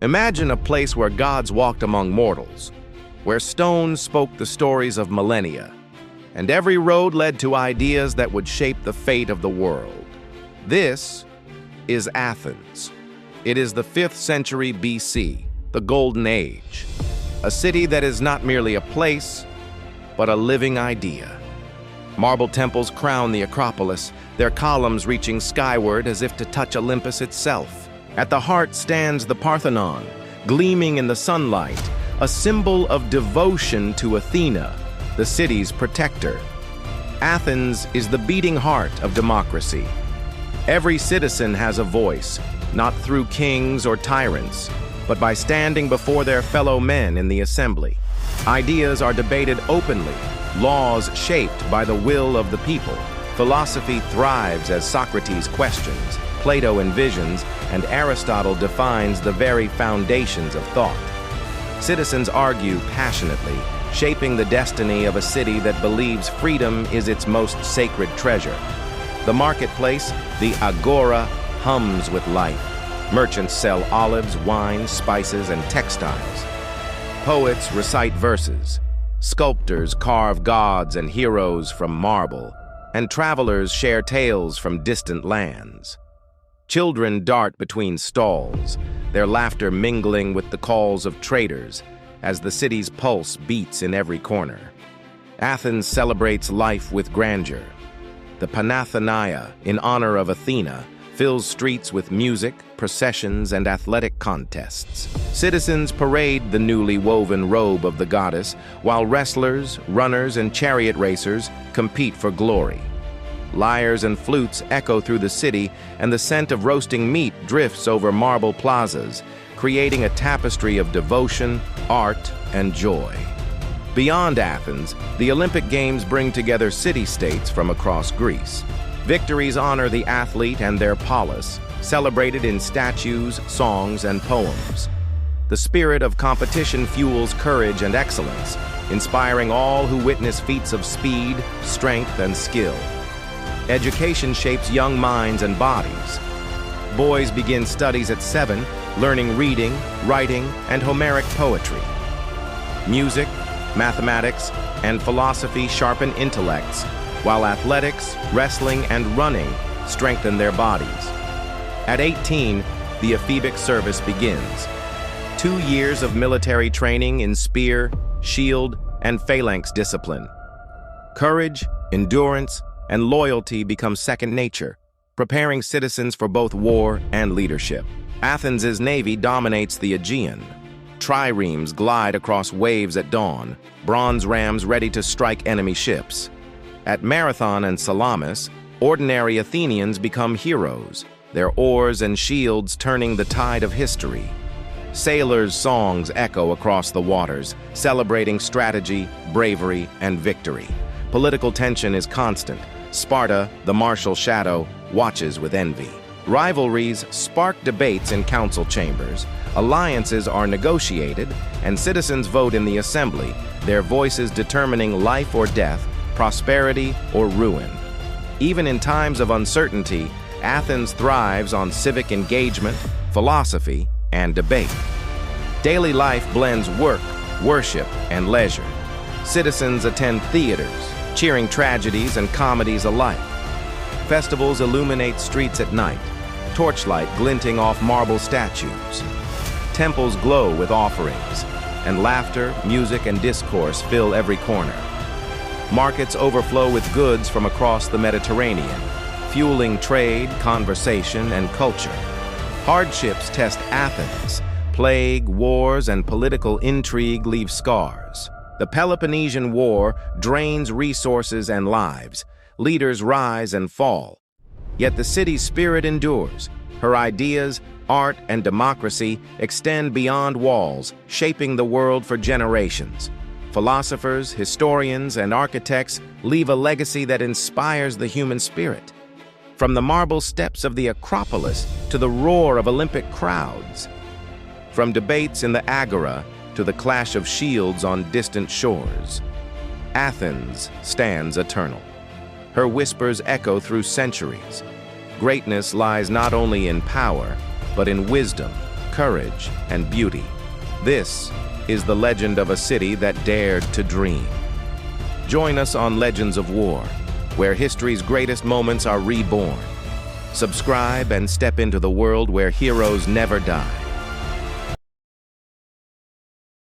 Imagine a place where gods walked among mortals, where stones spoke the stories of millennia, and every road led to ideas that would shape the fate of the world. This is Athens. It is the 5th century BC, the Golden Age, a city that is not merely a place, but a living idea. Marble temples crown the Acropolis, their columns reaching skyward as if to touch Olympus itself. At the heart stands the Parthenon, gleaming in the sunlight, a symbol of devotion to Athena, the city's protector. Athens is the beating heart of democracy. Every citizen has a voice, not through kings or tyrants, but by standing before their fellow men in the assembly. Ideas are debated openly, laws shaped by the will of the people. Philosophy thrives as Socrates questions, Plato envisions, and Aristotle defines the very foundations of thought. Citizens argue passionately, shaping the destiny of a city that believes freedom is its most sacred treasure. The marketplace, the Agora, hums with life. Merchants sell olives, wine, spices, and textiles. Poets recite verses. Sculptors carve gods and heroes from marble, and travelers share tales from distant lands. Children dart between stalls, their laughter mingling with the calls of traders as the city's pulse beats in every corner. Athens celebrates life with grandeur. The Panathenaia, in honor of Athena, fills streets with music, processions, and athletic contests. Citizens parade the newly woven robe of the goddess, while wrestlers, runners, and chariot racers compete for glory. Lyres and flutes echo through the city, and the scent of roasting meat drifts over marble plazas, creating a tapestry of devotion, art, and joy. Beyond Athens, the Olympic Games bring together city-states from across Greece. Victories honor the athlete and their polis, celebrated in statues, songs, and poems. The spirit of competition fuels courage and excellence, inspiring all who witness feats of speed, strength, and skill. Education shapes young minds and bodies. Boys begin studies at 7, learning reading, writing, and Homeric poetry. Music, mathematics, and philosophy sharpen intellects, while athletics, wrestling, and running strengthen their bodies. At 18, the ephebic service begins. 2 years of military training in spear, shield, and phalanx discipline. Courage, endurance, and loyalty become second nature, preparing citizens for both war and leadership. Athens' navy dominates the Aegean. Triremes glide across waves at dawn, bronze rams ready to strike enemy ships. At Marathon and Salamis, ordinary Athenians become heroes, their oars and shields turning the tide of history. Sailors' songs echo across the waters, celebrating strategy, bravery, and victory. Political tension is constant. Sparta, the martial shadow, watches with envy. Rivalries spark debates in council chambers, alliances are negotiated, and citizens vote in the assembly, their voices determining life or death, prosperity or ruin. Even in times of uncertainty, Athens thrives on civic engagement, philosophy, and debate. Daily life blends work, worship, and leisure. Citizens attend theaters, cheering tragedies and comedies alike. Festivals illuminate streets at night, torchlight glinting off marble statues. Temples glow with offerings, and laughter, music, and discourse fill every corner. Markets overflow with goods from across the Mediterranean, fueling trade, conversation, and culture. Hardships test Athens. Plague, wars, and political intrigue leave scars. The Peloponnesian War drains resources and lives. Leaders rise and fall. Yet the city's spirit endures. Her ideas, art, and democracy extend beyond walls, shaping the world for generations. Philosophers, historians, and architects leave a legacy that inspires the human spirit. From the marble steps of the Acropolis to the roar of Olympic crowds. From debates in the Agora to the clash of shields on distant shores. Athens stands eternal. Her whispers echo through centuries. Greatness lies not only in power, but in wisdom, courage, and beauty. This is the legend of a city that dared to dream. Join us on Legends of War, where history's greatest moments are reborn. Subscribe and step into the world where heroes never die.